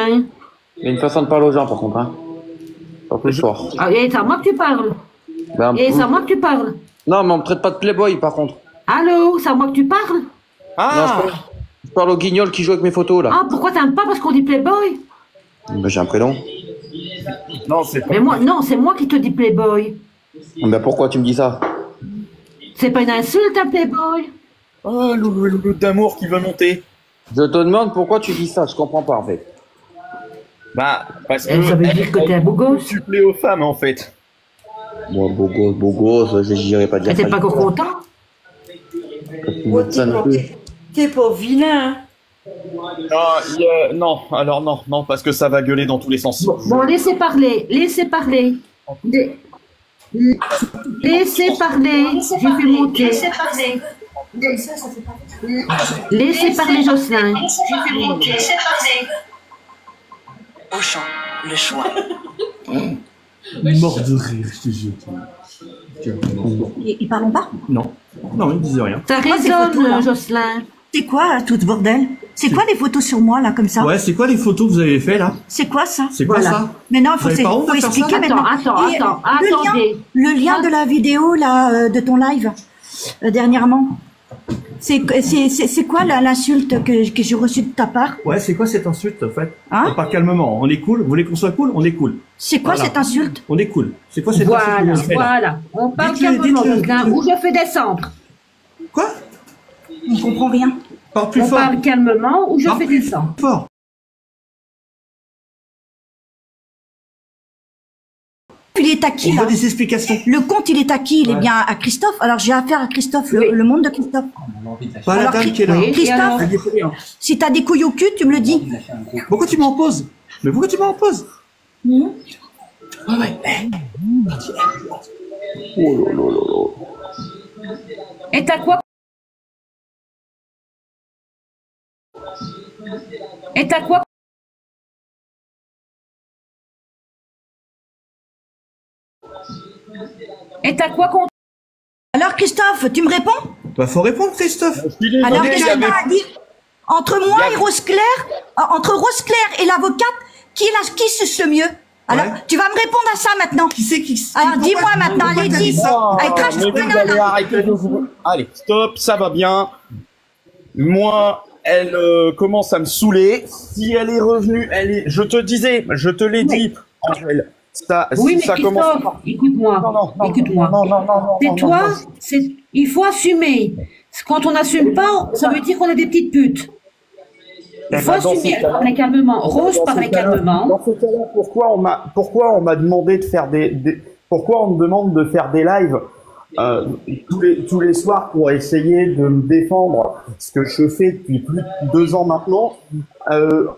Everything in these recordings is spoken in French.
Jocelyn. Il y a une façon de parler aux gens, par contre, hein. Pas plus fort. Ah, et c'est à moi que tu parles. Ben, Et c'est à moi que tu parles. non, mais on me traite pas de playboy, par contre. Allô, c'est à moi que tu parles. Non, je parle au guignol qui joue avec mes photos, là. Ah, pourquoi t'aimes pas parce qu'on dit playboy? Ben, j'ai un prénom. Non, c'est pas. Mais moi, non, c'est moi qui te dis playboy. Ben, pourquoi tu me dis ça? C'est pas une insulte, un playboy. Oh, le d'amour qui va monter. Je te demande pourquoi tu dis ça, je comprends pas, en fait. Bah, parce que. Ça veut dire que t'es un beau gosse. Tu plais aux femmes, en fait. Moi, beau gosse, j'irai pas dire Mais t'es ça. pas encore content? Oh, t'es pas vilain. Non, alors non, parce que ça va gueuler dans tous les sens. Bon, laissez parler, laissez parler. Laissez parler, j'ai fait monter. Laissez parler. Laissez parler Jocelyn. J'ai fait monter. Laissez parler. Auchan, le choix. Mort de rire, je te jure. Ils parlent pas? Non, non, il ne disait rien. Ça Quoi, ces photos, là résonne, Jocelyn. C'est quoi, tout ce bordel? C'est quoi les photos sur moi, là, comme ça? Ouais, c'est quoi les photos que vous avez fait là? C'est quoi ça? C'est quoi ça? Mais non, Vous avez pas honte de faire expliquer ça? maintenant. Attendez. Le lien de la vidéo, là, de ton live, dernièrement. C'est quoi l'insulte que j'ai reçue de ta part? Ouais, c'est quoi cette insulte en fait? Hein? On parle calmement, on est cool. Vous voulez qu'on soit cool? On est cool. C'est quoi Voilà. cette insulte? On est cool. C'est quoi cette insulte que Voilà, vous avez fait, là? voilà. On parle Dites-le, calmement, dites-le, Jocelyn, dites-le. ou je fais descendre. Quoi? On comprend rien. Parle plus On fort. parle calmement, ou je Parle fais plus descendre. fort. Il est à qui, On là? veut des explications. Le compte, il est à qui? Il est bien à Christophe. Alors, j'ai affaire à Christophe, le monde de Christophe. Pas la Alors, dame qui est là. oui. Et alors Christophe, si t'as des couilles au cul, tu me le dis. Pourquoi tu m'en poses? Mais pourquoi tu m'en poses? Mhm. Et t'as quoi? Et t'as quoi? Et t'as quoi contre? Alors, Christophe, tu me réponds? Bah faut répondre Christophe. Alors, il qu'est-ce y que avait- t'as à dire? Entre moi et Rose Claire, entre Rose Claire et l'avocate, qui suce le mieux? Alors, Ouais. tu vas me répondre à ça maintenant. Qui c'est qui? Alors, pourquoi- dis-moi maintenant, pourquoi allez, t'as dit dis. ça? Allez, crache mais ton vous venin, allez là. arrêter de vous... Allez, stop, ça va bien. Moi, elle commence à me saouler. Si elle est revenue, je te l'ai dit, Angèle. Ça, Oui, mais ça commence. Christophe, écoute-moi. Non, Écoute-moi. non, C'est toi, il faut assumer. Quand on n'assume pas, ça veut dire qu'on est des petites putes. Il faut assumer. Elle parlait calmement. Rose parlait calmement. Dans ce cas-là, pourquoi on m'a demandé de faire pourquoi on me demande de faire des lives tous les soirs pour essayer de me défendre, ce que je fais depuis plus de 2 ans maintenant,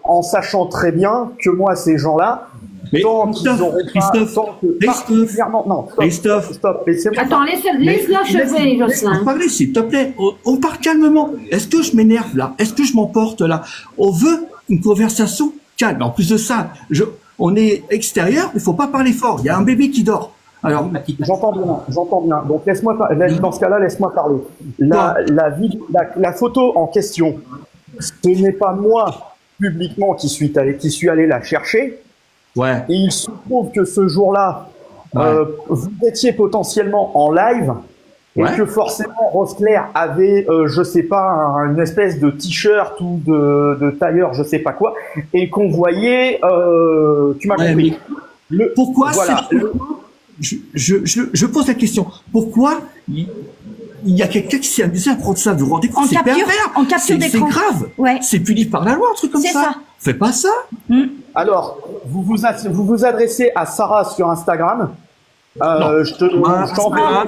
en sachant très bien que moi, ces gens-là, Mais tant qu'ils Christophe, auraient Christophe, pas, tant que Christophe, particulièrement, non, Christophe. stop, laissez-moi. Attends, laisse-le achever, Laisse-moi Jocelyn. parler, s'il te plaît. On parle calmement. Est-ce que je m'énerve là? Est-ce que je m'emporte là? On veut une conversation calme. En plus de ça, on est extérieur, il faut pas parler fort. Il y a un bébé qui dort. Alors, J'entends bien. Donc dans ce cas-là, laisse-moi parler. La photo en question, ce n'est pas moi publiquement qui suis allé la chercher. ouais. Et il se trouve que ce jour-là, vous étiez potentiellement en live et Ouais. que forcément Rose Claire avait, je sais pas, une espèce de t-shirt ou de tailleur, je sais pas quoi, et qu'on voyait, tu m'as Ouais, compris. Pourquoi Voilà. je pose la question. Pourquoi il y a quelqu'un qui s'est amusé à prendre ça? Vous vous rendez compte? En C'est capture- pervers. en capture C'est d'écran. grave. Ouais. C'est puni par la loi, un truc comme C'est ça. ça. Fais pas ça. Alors, vous vous adressez à Sarah sur Instagram. Je t'enverrai-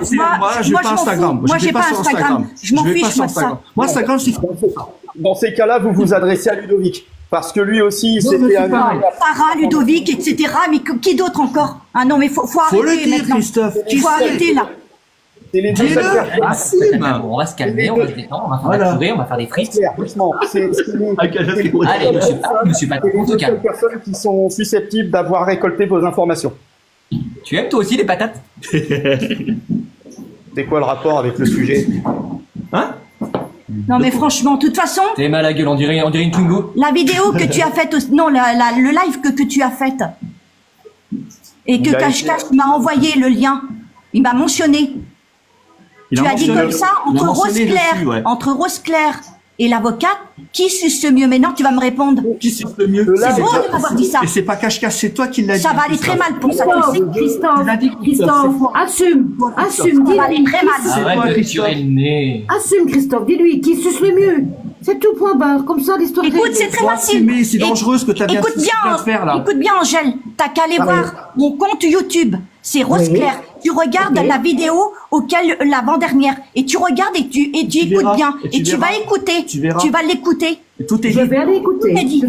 J'ai pas Instagram. Moi, j'ai pas Instagram. Je m'en vais pas fiche, sur moi, de ça. Instagram. Moi, Instagram, c'est... Dans ces cas-là, vous vous adressez à Ludovic. Parce que lui aussi, il Non, mais s'était c'est amusé. pareil. Sarah, Ludovic, etc. Mais qui d'autre encore? Ah non, mais faut Faut arrêter le dire, maintenant. Christophe. Faut arrêter là. C'est les deux Dis-le. seules personnes. Assume. On va se calmer, on va se détendre, on va faire Voilà. la purée, on va faire des frites. Claire, doucement. C'est les Allez, monsieur Pat, on se deux calme. seules personnes qui sont susceptibles d'avoir récolté vos informations. Tu aimes toi aussi les patates? C'est quoi le rapport avec le sujet? Hein? Non mais franchement, de toute façon, T'es mal à la gueule, on dirait une Twingo. la vidéo que tu as faite, non, le live que tu as fait, et que Cache-Cache m'a envoyé le lien, il m'a mentionné. Tu as dit comme ça, entre Rose Claire et l'avocate, qui suce le mieux? Mais non, tu vas me répondre. Qui suce le mieux? C'est bon de m'avoir dit ça. Et c'est pas Cache-Cache, c'est toi qui l'as dit. Ça va aller très mal pour ça. Christophe, assume, Ça va aller très mal. Arrête de tirer le nez. assume, Christophe, dis-lui, qui suce le mieux. C'est tout, point barre, comme ça l'histoire. Écoute, c'est très facile. Mais c'est dangereux ce que tu as bien de faire là. Écoute bien, Angèle, t'as qu'à aller voir mon compte YouTube. C'est Rose Claire. Tu regardes la vidéo auquel l'avant-dernière et tu regardes et tu écoutes bien et tu vas écouter. Tu vas l'écouter. Tout est dit. Je vais aller écouter. dit.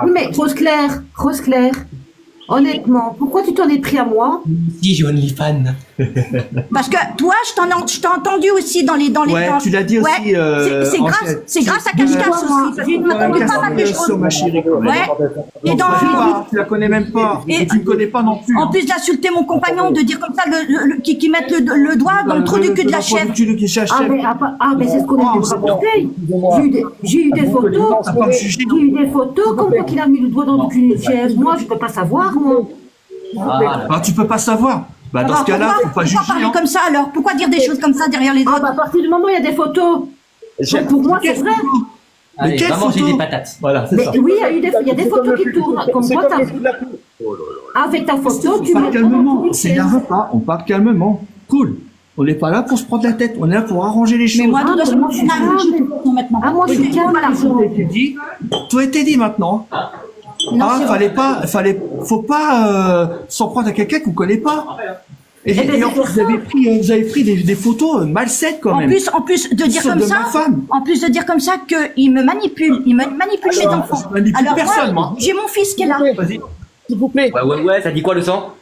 Oui, mais Rose Claire, honnêtement, pourquoi tu t'en es pris à moi? Si, j'ai OnlyFans. Parce que toi, je t'ai entendu aussi dans les Ouais, tu l'as dit aussi. C'est grâce à Cache-Cache aussi. Parce que tu m'as entendu pas mal de choses. Ma chérie. Ouais. Et Tu la connais même pas. Et tu ne connais pas non plus. En plus d'insulter mon compagnon, de dire comme ça, qui mettent le doigt dans le trou du cul de la chèvre. Mais c'est ce qu'on a rapporté. J'ai eu des photos. J'ai eu des photos comme quoi qu'il a mis le doigt dans le cul de la chèvre. Moi, je peux pas savoir, moi. Ah, tu peux pas savoir. Bah, dans ce cas-là, faut pas juger. Pourquoi parler comme ça alors? Pourquoi dire des choses comme ça derrière les autres? À partir du moment où il y a des photos, pour moi, c'est vrai. Allez, va manger des patates. Voilà, c'est Mais ça. oui, il y a des photos qui tournent. Comme quoi, avec ta photo, tu On mets parle calmement. C'est un repas. On parle calmement. Cool. On n'est pas là pour se prendre la tête. On est là pour arranger les choses. Mais moi, de toute façon, je suis maintenant. Ah, moi, je suis calme. Tout a été dit maintenant. Faut pas s'en prendre à quelqu'un qu'on connaît pas. Et en plus, vous avez pris des photos malsaines quand même. En plus de dire comme ça, qu'il me manipule, il manipule mes enfants. Je manipule personne, moi. J'ai mon fils qui est là. Vas-y. S'il vous plaît. Ouais, ça dit quoi le sang?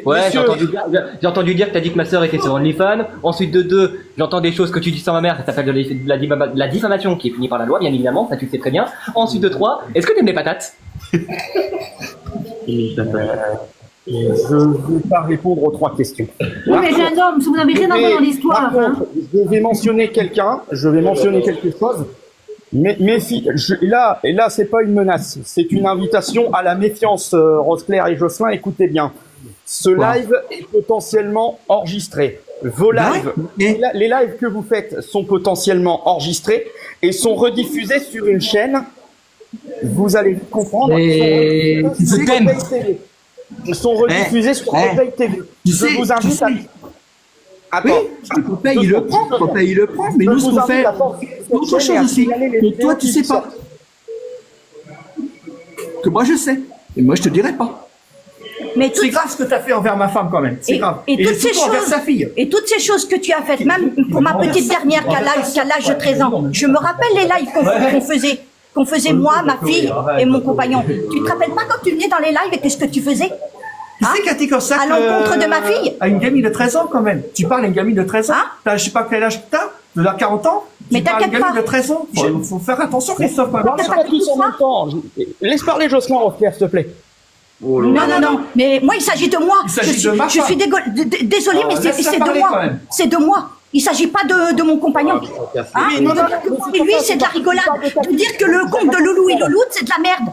Ouais, j'ai entendu dire que t'as dit que ma sœur était sur OnlyFans. Ensuite de deux, j'entends des choses que tu dis sur ma mère, ça s'appelle de la diffamation qui est punie par la loi, bien évidemment, ça tu le sais très bien. Ensuite de trois, est-ce que t'aimes les patates? Je ne vais pas répondre aux 3 questions. Oui, mais j'ai un homme, vous n'avez rien à voir dans l'histoire. Je vais mentionner quelqu'un, je vais mentionner quelque chose. Mais si, là, c'est pas une menace, c'est une invitation à la méfiance, Rose Claire et Jocelyn, écoutez bien. Ce live est potentiellement enregistré. Vos lives, les lives que vous faites sont potentiellement enregistrés et sont rediffusés sur une chaîne. Vous allez comprendre. Ils sont rediffusés sur Replay TV. Je vous invite à... Attends. Oui, Popeye, il le prend. Mais nous, ce qu'on fait, c'est autre chose aussi. Que toi, tu sais pas. Que moi, je sais. Et moi, je te dirai pas. C'est grave ce que tu as fait envers ma femme, quand même. C'est grave. Et toutes ces choses, sa fille. Et toutes ces choses que tu as faites, même pour ma petite dernière qui a l'âge de 13 ans, je me rappelle les lives qu'on faisait moi, ma fille et mon compagnon. Tu te rappelles pas quand tu venais dans les lives et qu'est-ce que tu faisais? Tu sais qu'à t'es comme ça à l'encontre de ma fille. À une gamine de 13 ans quand même. Tu parles à une gamine de 13 ans. T'as, je sais pas quel âge t'as, de la 40 ans. Mais t'inquiète pas. Une gamine de 13 ans. Faut faire attention, Christophe. Laisse parler Jocelyn, Rose-Claire, s'il te plaît. Oh non. Mais moi, il s'agit de moi. Je suis désolée, mais c'est de moi. C'est de moi. Il s'agit pas de mon compagnon. Lui, c'est de la rigolade. De dire que le compte de Loulou et Louloute, c'est de la merde.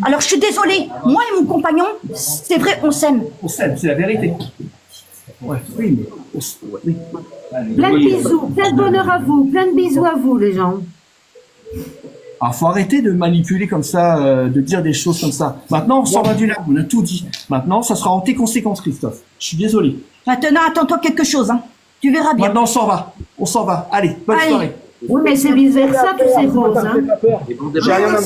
Alors, je suis désolée. Moi et mon compagnon, c'est vrai, on s'aime. On s'aime, c'est la vérité. Ouais, oui, mais... Plein de bisous, plein de bonheur à vous, plein de bisous à vous, les gens. Alors, faut arrêter de manipuler comme ça, de dire des choses comme ça. Maintenant, on s'en va du lac, on a tout dit. Maintenant, ça sera en tes conséquences, Christophe. Je suis désolé. Maintenant, attends-toi quelque chose, hein. Tu verras bien. Maintenant, on s'en va. Allez, bonne soirée. Oui, mais c'est vice-versa, tous ces roses, hein. J'ai rien à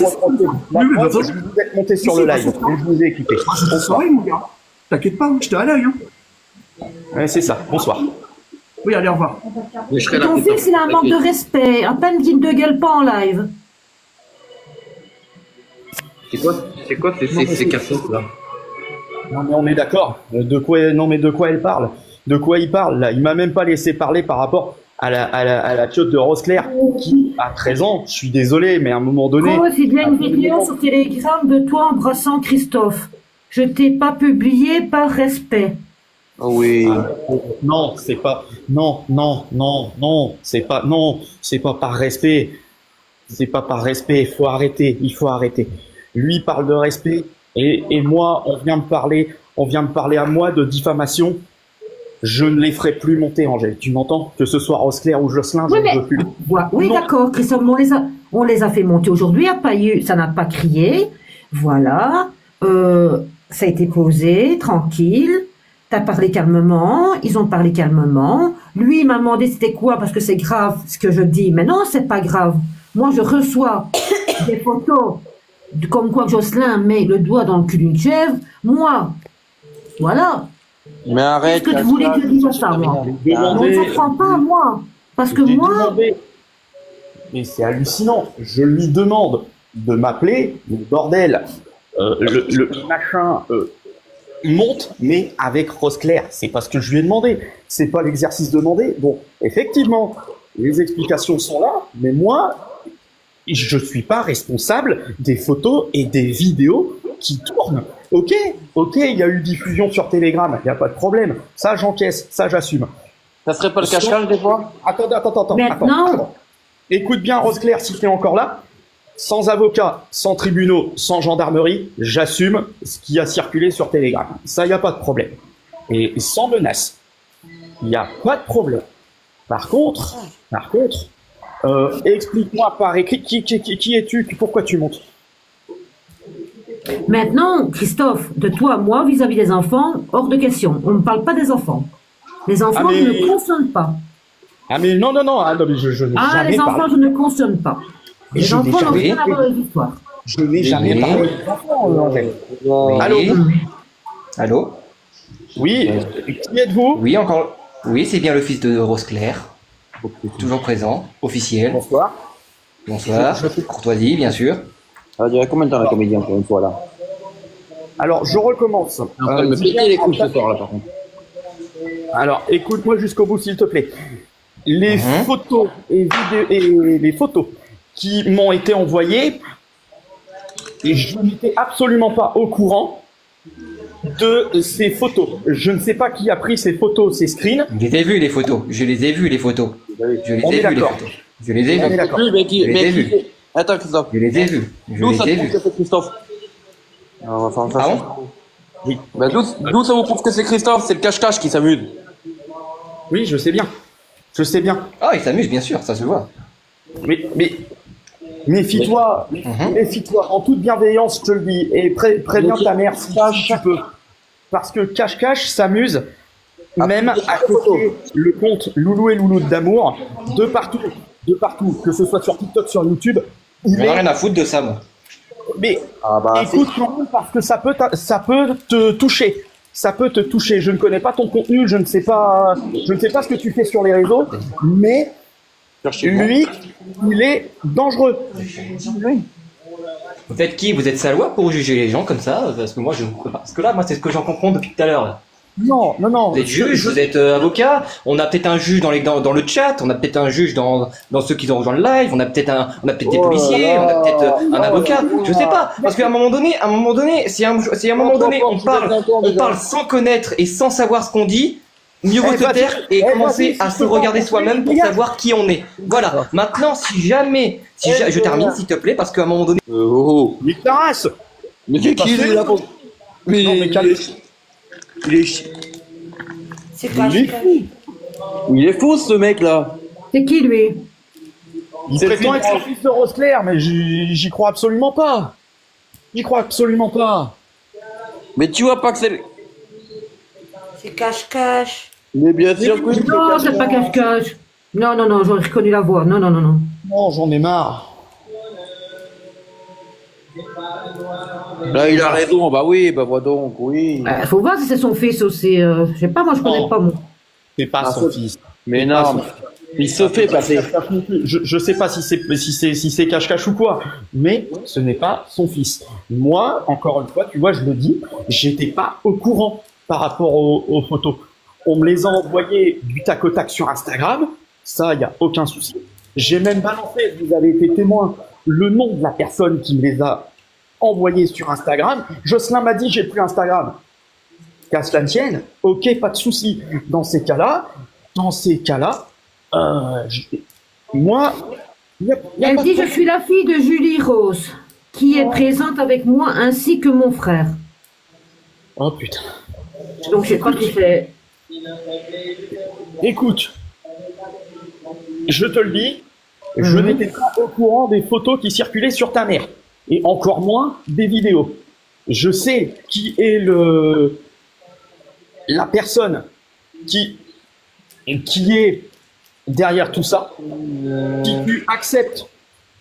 me reprocher. Je vous ai monté sur le live, je vous ai écouté. Bonne soirée, mon gars. T'inquiète pas, je te à l'œil, hein. Ouais, c'est ça. Bonsoir. Oui, allez, au revoir. Ton fils, il a un manque de respect. À peine qu'il ne te gueule pas en live. C'est quoi ces cassettes là? Non mais on est d'accord. De quoi elle parle? De quoi il parle là? Il m'a même pas laissé parler par rapport à la chiotte de Rose Claire qui a 13 ans. Je suis désolé, mais à un moment donné. Oh, il y a une vidéo sur Telegram de toi embrassant Christophe. Je t'ai pas publié par respect. Oui. Non, c'est pas. Non, non, non, non, c'est pas. Non, c'est pas par respect. C'est pas par respect. Il faut arrêter. Il faut arrêter. Lui parle de respect et moi, on vient me parler à moi de diffamation. Je ne les ferai plus monter, Angèle. Tu m'entends? Que ce soit Rosclair ou Jocelyn, je ne veux plus. Oui, d'accord, Christophe, on les a fait monter aujourd'hui, ça n'a pas crié. Voilà. Ça a été posé, tranquille. T'as parlé calmement, ils ont parlé calmement. Lui, il m'a demandé c'était quoi, parce que c'est grave ce que je dis. Mais non, c'est pas grave. Moi, je reçois des photos comme quoi Jocelyn met le doigt dans le cul d'une chèvre. Moi, voilà. Mais arrête. Qu'est-ce que tu voulais que je dise à ça, moi? On ne s'en prend pas à moi. Parce que moi... Mais c'est hallucinant. Je lui demande de m'appeler, le bordel. Le machin monte, mais avec Rosclair. C'est pas ce que je lui ai demandé. C'est pas l'exercice demandé. Bon, effectivement, les explications sont là, mais moi, je suis pas responsable des photos et des vidéos qui tournent. Ok, il y a eu diffusion sur Telegram, il n'y a pas de problème. Ça, j'encaisse, ça, j'assume. Ça serait pas le cache-cache des fois? Attends. Écoute bien, Rosclair, si tu es encore là. Sans avocat, sans tribunaux, sans gendarmerie, j'assume ce qui a circulé sur Telegram. Ça, il n'y a pas de problème. Et sans menace, il n'y a pas de problème. Par contre, explique-moi par écrit, qui es-tu, pourquoi tu montes? Maintenant, Christophe, de toi à moi, vis-à-vis des enfants, hors de question. On ne parle pas des enfants. Les enfants, je ne consomme pas. Ah mais non, je n'ai jamais les enfants, parlé. je ne consomme pas. Les enfants n'ont rien à voir avec l'histoire. Je n'ai jamais parlé des enfants, Allô? Allô? Oui, qui êtes-vous? Oui, encore. Oui, c'est bien le fils de Rosclair. Toujours présent, officiel. Bonsoir. Bonsoir. Courtoisie, bien sûr. Ça va durer combien de temps la comédie encore une fois là? Alors, je recommence. Me péter les couilles ce soir là par contre. Alors, écoute-moi jusqu'au bout, s'il te plaît. Les photos et vidéos et les photos qui m'ont été envoyées, et je n'étais absolument pas au courant de ces photos. Je ne sais pas qui a pris ces photos, ces screens. Je les ai vus les photos. Je les ai vus les photos. On est d'accord. Je les ai vus. Attends Christophe. Je les ai vus. D'où ça vous prouve que c'est Christophe? On va faire un Ah bon? Oui. Bah, d'où ça vous prouve que c'est Christophe? C'est le cache-cache qui s'amuse. Oui, je sais bien. Je sais bien. Ah, il s'amuse, bien sûr, ça se voit. Mais méfie-toi, méfie-toi, en toute bienveillance, je te le dis, et préviens ta mère si tu peux. Parce que Cache-Cache s'amuse, même à copier le compte Loulou et Louloute d'amour, de partout, que ce soit sur TikTok, sur YouTube. J'en ai rien à foutre de ça, moi. Mais écoute quand même, parce que ça peut te toucher. Ça peut te toucher. Je ne connais pas ton contenu, je ne sais pas ce que tu fais sur les réseaux, mais lui, il est dangereux. Vous êtes qui? Vous êtes Salois pour juger les gens comme ça? Parce que moi, c'est ce que j'en comprends depuis tout à l'heure. Là. Non. Vous êtes juge, vous êtes avocat. On a peut-être un juge dans le chat. On a peut-être un juge dans ceux qui ont rejoint le live. On a peut-être des policiers. On a peut-être un avocat. Je sais pas. Parce qu'à un moment donné, si à un moment donné on parle sans connaître et sans savoir ce qu'on dit, mieux vaut se taire et commencer à se regarder soi-même pour savoir qui on est. Voilà. Maintenant, je termine s'il te plaît, parce qu'à un moment donné. Mais ta race. Mais c'est qui lui là pour... Il est fou ce mec là. C'est qui lui? Il prétend être le fils de Rosclair, mais j'y crois absolument pas. Mais tu vois pas que c'est... C'est cache-cache. Mais bien sûr que... Non, c'est pas cache-cache. Non, j'aurais reconnu la voix. Non. Non, j'en ai marre. Là, il a raison. Bah oui, bah vois donc, oui. Faut voir si c'est son fils aussi. Je sais pas, moi je connais pas moi. C'est pas son fils. Mais non, il se fait passer. Je sais pas si c'est cache-cache ou quoi, mais ce n'est pas son fils. Moi, encore une fois, tu vois, je le dis, j'étais pas au courant par rapport aux photos. On me les a envoyées du tac au tac sur Instagram, ça, il n'y a aucun souci. J'ai même balancé, vous avez été témoin, le nom de la personne qui me les a envoyées sur Instagram. Jocelyn m'a dit, j'ai plus Instagram. qu'à cela ne tienne, ok, pas de souci. Dans ces cas-là, moi, elle dit, je suis la fille de Julie Rose, qui est présente avec moi ainsi que mon frère. Oh putain. Donc je crois que c'est... Écoute, je te le dis, je n'étais pas au courant des photos qui circulaient sur ta mère, et encore moins des vidéos. Je sais qui est la personne qui est derrière tout ça.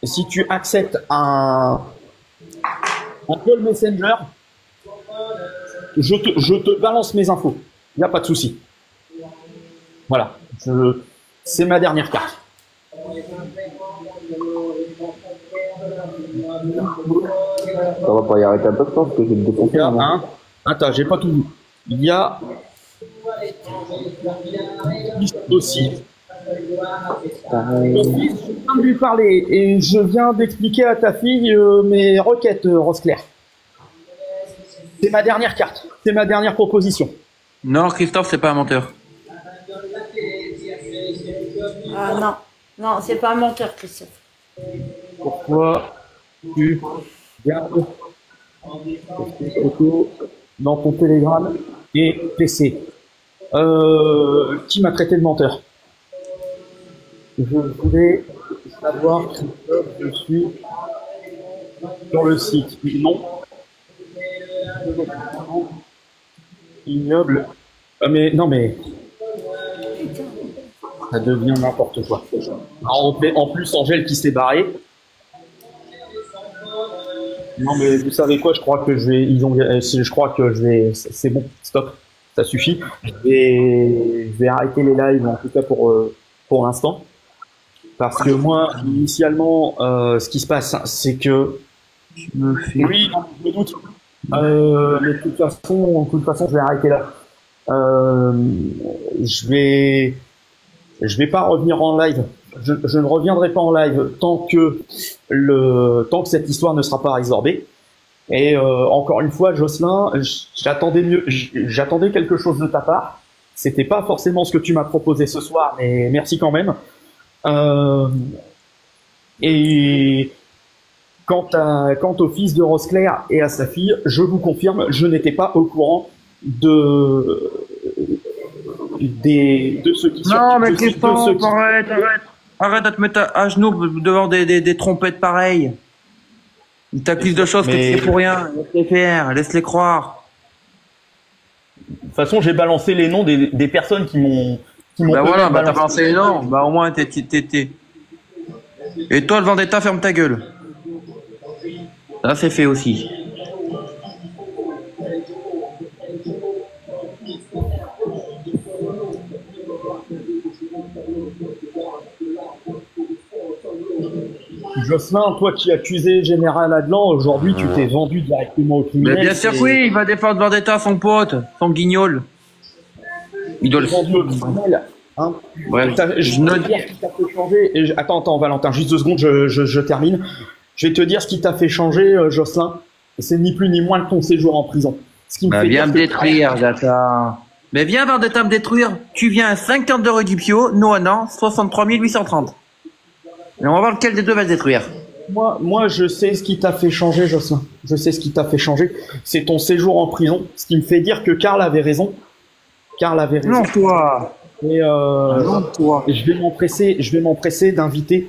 Si tu acceptes un call messenger, je te balance mes infos. Il n'y a pas de souci. Voilà. C'est ma dernière carte. Ça va pas y arrêter un peu de temps parce que j'ai le défoncé. Attends, j'ai pas tout vu. Il y a aussi. Je viens de lui parler et je viens d'expliquer à ta fille mes requêtes, Rose-Claire. C'est ma dernière carte. C'est ma dernière proposition. Non, Christophe, c'est pas un menteur. Ah non, non, c'est pas un menteur, Christophe. Pourquoi tu gardes tes photos dans ton Telegram et PC? Qui m'a traité de menteur? Je voulais savoir, Christophe, je suis sur le site. Non. Ignoble. Mais non, mais ça devient n'importe quoi. En plus, Angèle qui s'est barrée. Non, mais vous savez quoi? Je crois que c'est bon. Stop. Ça suffit. Je vais arrêter les lives en tout cas pour l'instant. Parce que moi, initialement, ce qui se passe, c'est que oui, non, je me doute. Mais de toute façon, je vais arrêter là. Je vais pas revenir en live. Je ne reviendrai pas en live tant que cette histoire ne sera pas résorbée. Et encore une fois, Jocelyn, j'attendais quelque chose de ta part. C'était pas forcément ce que tu m'as proposé ce soir, mais merci quand même. Et quant au fils de Rose-Claire et à sa fille, je vous confirme, je n'étais pas au courant de ceux qui sont. Non, mais Christophe, arrête de te mettre à genoux devant des trompettes pareilles. Ils t'accusent de choses que tu sais pour rien. Laisse-les faire, laisse-les croire. De toute façon, j'ai balancé les noms des personnes qui m'ont. Bah voilà, bah t'as balancé les noms. Bah au moins t'es. Et toi, le Vendetta, ferme ta gueule. Ça, c'est fait aussi. Jocelyn, toi qui accusais Général Adlan, aujourd'hui tu t'es vendu directement au criminel. Mais bien sûr que oui, il va défendre Vendetta, son pote, son guignol. Il doit le vendu au criminel. Hein, ouais, je vais te dire ce qui t'a fait changer. Attends, Valentin, juste 2 secondes, je termine. Je vais te dire ce qui t'a fait changer, Jocelyn. C'est ni plus ni moins que ton séjour en prison. Ce qui me fait viens me détruire, Data. Mais viens, Vendetta, me détruire. Tu viens à 50 de Redupio, nous à Nantes, 63 830. Et on va voir lequel des deux va se détruire. Moi, je sais ce qui t'a fait changer, Jocelyn. Je sais ce qui t'a fait changer. C'est ton séjour en prison. Ce qui me fait dire que Karl avait raison. Non, toi. Et je vais m'empresser d'inviter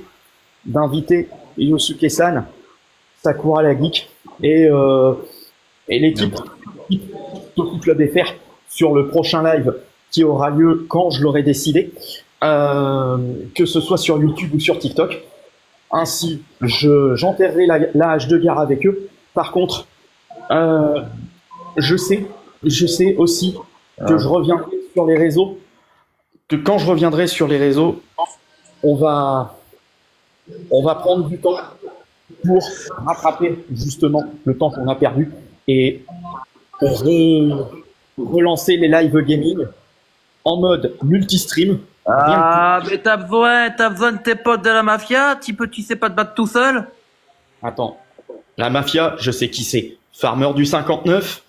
Yosuke-san, Sakura la geek et l'équipe Toku Club FR sur le prochain live qui aura lieu quand je l'aurai décidé, que ce soit sur YouTube ou sur TikTok. Ainsi, j'enterrerai la hache de guerre avec eux. Par contre, je sais aussi que je reviendrai sur les réseaux. Que quand je reviendrai sur les réseaux, on va prendre du temps pour rattraper justement le temps qu'on a perdu et relancer les live gaming en mode multi-stream. Ah, mais t'as besoin de tes potes de la mafia, tu sais pas te battre tout seul? Attends, la mafia, je sais qui c'est. Farmer du 59.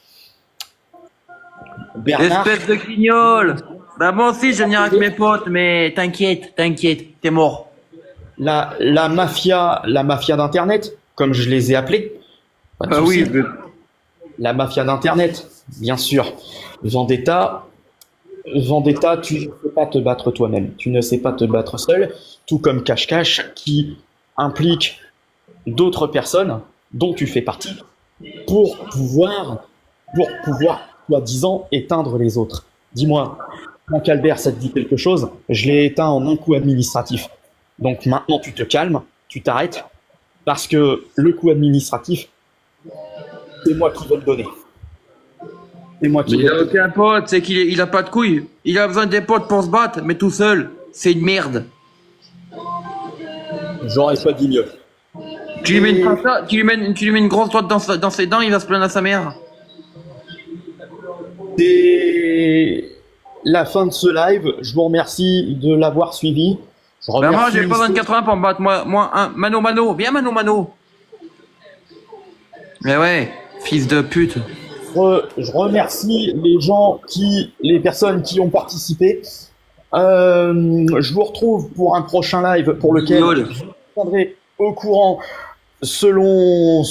Bernard. Espèce de guignol. Bah moi aussi je vais venir avec mes potes, mais t'inquiète, t'es mort. La mafia d'Internet, comme je les ai appelés. Ah oui. La mafia d'Internet, bien sûr. Vendetta, tu ne sais pas te battre toi-même. Tu ne sais pas te battre seul, tout comme Cache-Cache, qui implique d'autres personnes dont tu fais partie pour pouvoir, soi-disant, éteindre les autres. Dis-moi, Franck Albert, ça te dit quelque chose? Je l'ai éteint en un coup administratif. Donc maintenant, tu te calmes, tu t'arrêtes, parce que le coup administratif, c'est moi qui vais le donner. C'est moi qui il a aucun pote, c'est qu'il a pas de couilles. Il a besoin des potes pour se battre, mais tout seul, c'est une merde. J'aurais pas dit mieux. Tu lui mets une grosse droite dans ses dents, il va se plaindre à sa mère. C'est la fin de ce live. Je vous remercie de l'avoir suivi. Bah moi, j'ai pas 24 pour me battre. Moi, un mano. Viens, mano. Mais ouais, fils de pute. Je remercie les personnes qui ont participé. Je vous retrouve pour un prochain live pour lequel je vous tiendrai au courant selon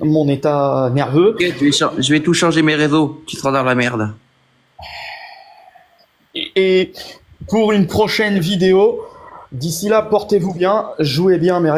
mon état nerveux. Okay, je vais tout changer mes réseaux. Tu seras dans la merde. Et pour une prochaine vidéo, d'ici là, portez-vous bien, jouez bien, mes